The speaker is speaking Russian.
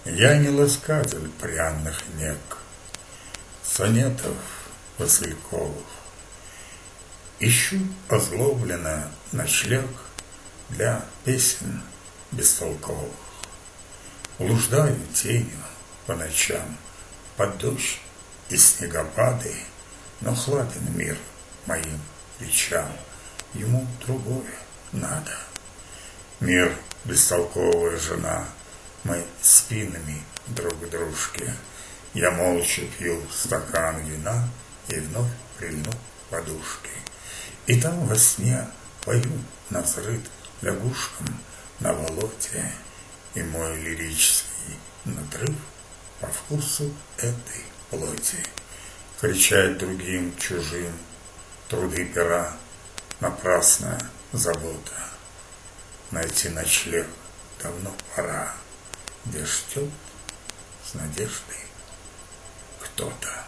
Я не ласкатель пряных нег, сонетов васильковых. Ищу озлобленно ночлег для песен бестолковых. Блуждаю тенью по ночам под дождь и снегопады, но хладен мир моим речам, ему другое надо. Мир бестолковая жена, мы спинами друг к дружке. Я молча пью стакан вина и вновь прильну к подушке. И там во сне пою навзрыд лягушкам на болоте, и мой лирический надрыв по вкусу этой плоти. Кричать другим чужим труды пера — напрасная забота. Найти ночлег давно пора, где ждет с надеждой кто-то.